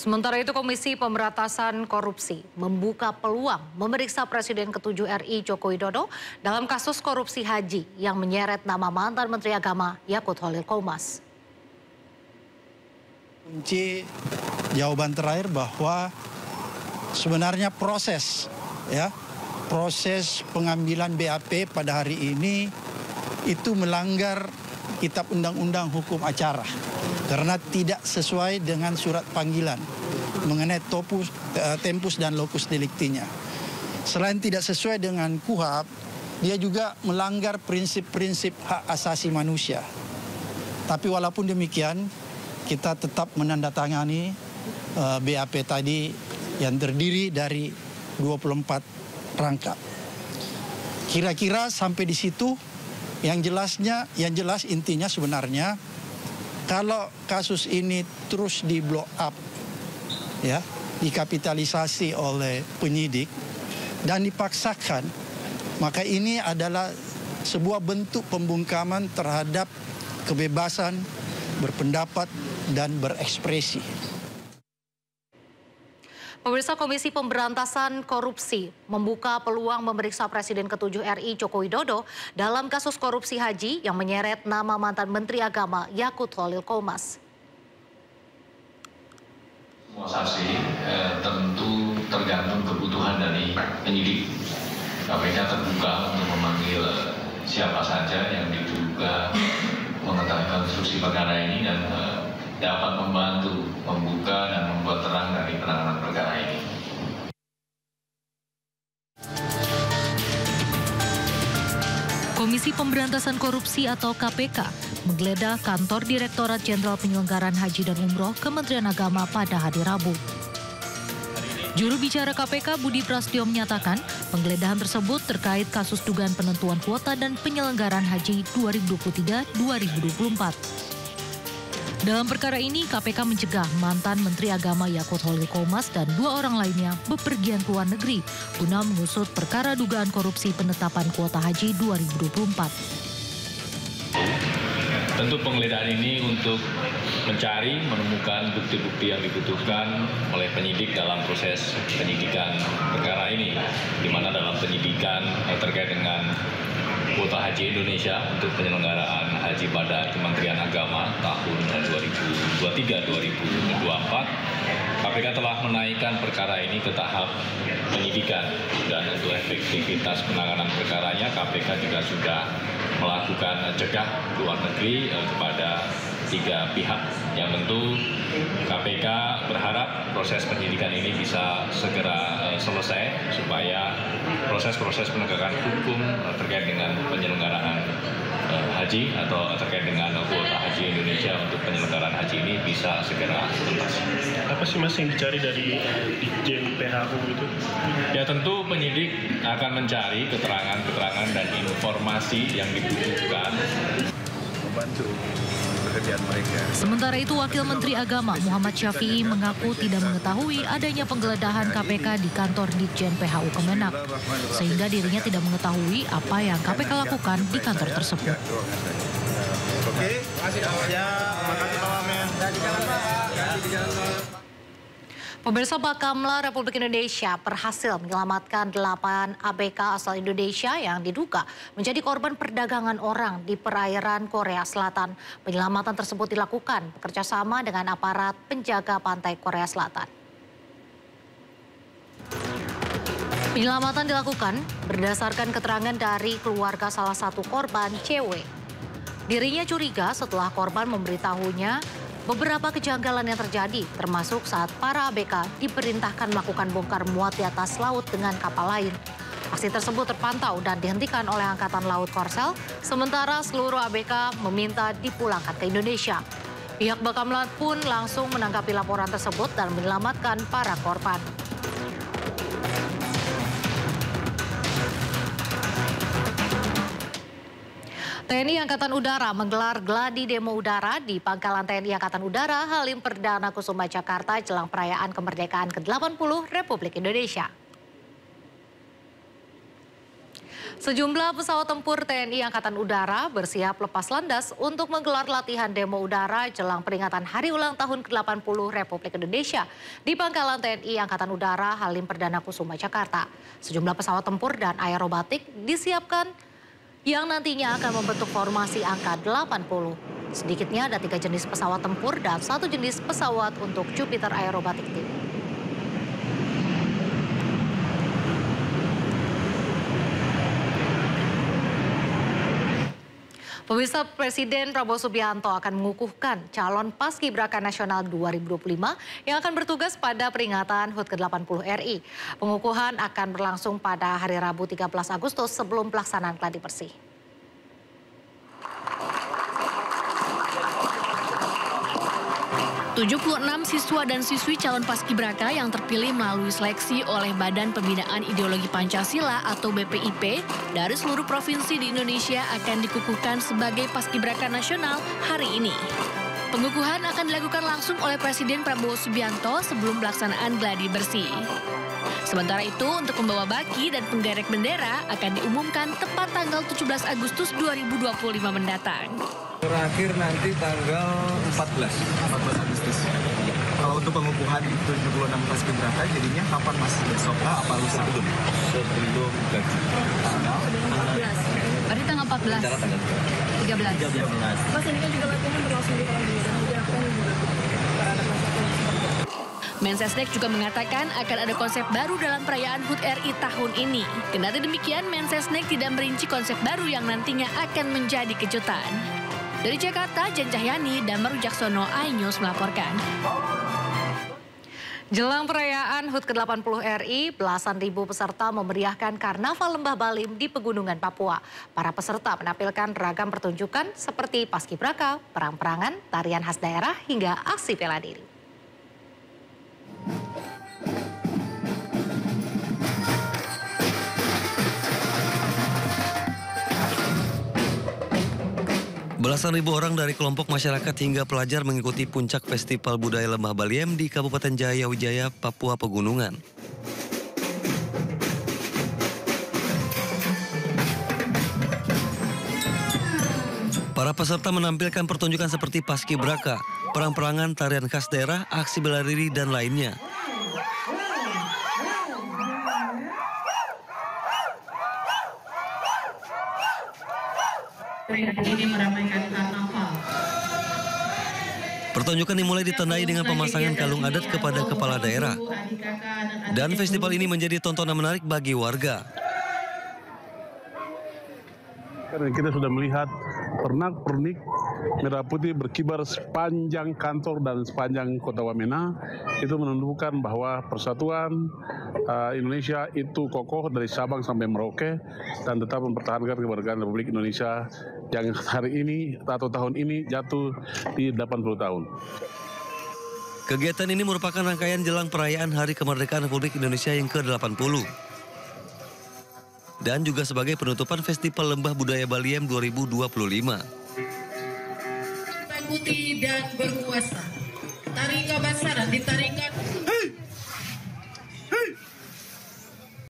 Sementara itu Komisi Pemberantasan Korupsi membuka peluang memeriksa Presiden ke-7 RI Joko Widodo dalam kasus korupsi haji yang menyeret nama mantan Menteri Agama Yakut Holil Qomas. Kunci jawaban terakhir bahwa sebenarnya proses pengambilan BAP pada hari ini itu melanggar Kitab Undang-Undang Hukum Acara karena tidak sesuai dengan surat panggilan mengenai tempus dan lokus deliktinya. Selain tidak sesuai dengan KUHAP, dia juga melanggar prinsip-prinsip hak asasi manusia. Tapi walaupun demikian, kita tetap menandatangani BAP tadi yang terdiri dari 24 rangkap. Kira-kira sampai di situ yang jelas intinya sebenarnya kalau kasus ini terus di blow up dikapitalisasi oleh penyidik dan dipaksakan, maka ini adalah sebuah bentuk pembungkaman terhadap kebebasan berpendapat dan berekspresi. Pemirsa, Komisi Pemberantasan Korupsi membuka peluang memeriksa Presiden ke-7 RI Joko Widodo dalam kasus korupsi haji yang menyeret nama mantan Menteri Agama Yakut Holil Qomas. Semua saksi tentu tergantung kebutuhan dari penyidik. KPK terbuka untuk memanggil siapa saja yang diduga mengetahui konstruksi perkara ini dan dapat membantu membuka dan membuat terang dari penanganan perkara ini. Komisi Pemberantasan Korupsi atau KPK menggeledah kantor Direktorat Jenderal Penyelenggaraan Haji dan Umroh Kementerian Agama pada hari Rabu. Juru bicara KPK Budi Prasetyo menyatakan penggeledahan tersebut terkait kasus dugaan penentuan kuota dan penyelenggaraan haji 2023-2024. Dalam perkara ini, KPK mencegah mantan Menteri Agama Yakut Holil Qomas dan 2 orang lainnya bepergian ke luar negeri guna mengusut perkara dugaan korupsi penetapan kuota haji 2024. Tentu penggeledahan ini untuk menemukan bukti-bukti yang dibutuhkan oleh penyidik dalam proses penyidikan perkara ini, di mana dalam penyidikan terkait dengan kuota haji Indonesia untuk penyelenggaraan haji pada Kementerian Agama tahun 2023-2024, KPK telah menaikkan perkara ini ke tahap penyidikan, dan untuk efektivitas penanganan perkaranya KPK juga sudah melakukan cegah luar negeri kepada 3 pihak. Yang tentu KPK berharap proses penyidikan ini bisa segera selesai supaya proses-proses penegakan hukum terkait dengan penyelenggaraan haji atau terkait dengan kuota haji Indonesia untuk penyelenggaraan haji ini bisa segera tuntas. Apa sih Mas yang dicari dari Ditjen PHU itu? Ya, tentu penyidik akan mencari keterangan-keterangan dan informasi yang dibutuhkan. Membantu pekerjaan mereka. Sementara itu, Wakil Menteri Agama Muhammad Syafi'i mengaku tidak mengetahui adanya penggeledahan KPK di kantor Ditjen PHU Kemenak, sehingga dirinya tidak mengetahui apa yang KPK lakukan di kantor tersebut. Oke, makasih Pak Wamen. Pemirsa, Bakamla Republik Indonesia berhasil menyelamatkan 8 ABK asal Indonesia yang diduga menjadi korban perdagangan orang di perairan Korea Selatan. Penyelamatan tersebut dilakukan bekerjasama dengan aparat penjaga pantai Korea Selatan. Penyelamatan dilakukan berdasarkan keterangan dari keluarga salah satu korban, cewek. Dirinya curiga setelah korban memberitahunya beberapa kejanggalan yang terjadi, termasuk saat para ABK diperintahkan melakukan bongkar muat di atas laut dengan kapal lain. Aksi tersebut terpantau dan dihentikan oleh Angkatan Laut Korsel, sementara seluruh ABK meminta dipulangkan ke Indonesia. Pihak Bakamla pun langsung menanggapi laporan tersebut dan menyelamatkan para korban. TNI Angkatan Udara menggelar gladi demo udara di Pangkalan TNI Angkatan Udara Halim Perdana Kusuma Jakarta jelang perayaan kemerdekaan ke-80 Republik Indonesia. Sejumlah pesawat tempur TNI Angkatan Udara bersiap lepas landas untuk menggelar latihan demo udara jelang peringatan Hari Ulang Tahun ke-80 Republik Indonesia di Pangkalan TNI Angkatan Udara Halim Perdana Kusuma, Jakarta. Sejumlah pesawat tempur dan aerobatik disiapkan yang nantinya akan membentuk formasi angka 80. Sedikitnya ada 3 jenis pesawat tempur dan 1 jenis pesawat untuk Jupiter Aerobatic Team. Pemirsa, Presiden Prabowo Subianto akan mengukuhkan calon Paskibraka Nasional 2025 yang akan bertugas pada peringatan HUT ke-80 RI. Pengukuhan akan berlangsung pada hari Rabu 13 Agustus sebelum pelaksanaan gladi bersih. ...76 siswa dan siswi calon Paskibraka yang terpilih melalui seleksi oleh Badan Pembinaan Ideologi Pancasila atau BPIP dari seluruh provinsi di Indonesia akan dikukuhkan sebagai Paskibraka Nasional hari ini. Pengukuhan akan dilakukan langsung oleh Presiden Prabowo Subianto sebelum pelaksanaan gladi bersih. Sementara itu, untuk pembawa baki dan penggerek bendera akan diumumkan tepat tanggal 17 Agustus 2025 mendatang. Terakhir nanti tanggal 14 Agustus. Kalau untuk pengukuhan 76 Paskibraka jadinya kapan Mas? Besok apa lusa? Sebelum gaji. Berarti tanggal 14. 13. Mas, ini kan juga latihan berlangsung di Mensesnek juga mengatakan akan ada konsep baru dalam perayaan HUT RI tahun ini. Kendati demikian, Mensesnek tidak merinci konsep baru yang nantinya akan menjadi kejutan. Dari Jakarta, Jen Cahyani dan Maru Jaksono, iNews melaporkan. Jelang perayaan HUT ke-80 RI, belasan ribu peserta memeriahkan Karnaval Lembah Balim di Pegunungan Papua. Para peserta menampilkan ragam pertunjukan seperti paskibraka, perang-perangan, tarian khas daerah, hingga aksi bela diri. Belasan ribu orang dari kelompok masyarakat hingga pelajar mengikuti puncak Festival Budaya Lembah Baliem di Kabupaten Jaya Wijaya, Papua Pegunungan. Para peserta menampilkan pertunjukan seperti paskibraka, perang-perangan, tarian khas daerah, aksi bela diri, dan lainnya. Ini meramaikan karnaval. Pertunjukan dimulai ditandai dengan pemasangan kalung adat kepada kepala daerah. Dan festival ini menjadi tontonan menarik bagi warga. Karena kita sudah melihat pernak-pernik merah putih berkibar sepanjang kantor dan sepanjang kota Wamena, itu menunjukkan bahwa persatuan Indonesia itu kokoh dari Sabang sampai Merauke dan tetap mempertahankan kemerdekaan Republik Indonesia yang hari ini atau tahun ini jatuh di 80 tahun. Kegiatan ini merupakan rangkaian jelang perayaan Hari Kemerdekaan Republik Indonesia yang ke-80. Dan juga sebagai penutupan Festival Lembah Budaya Baliem 2025. Putih dan berkuasa. Taringga Basaran ditarikan.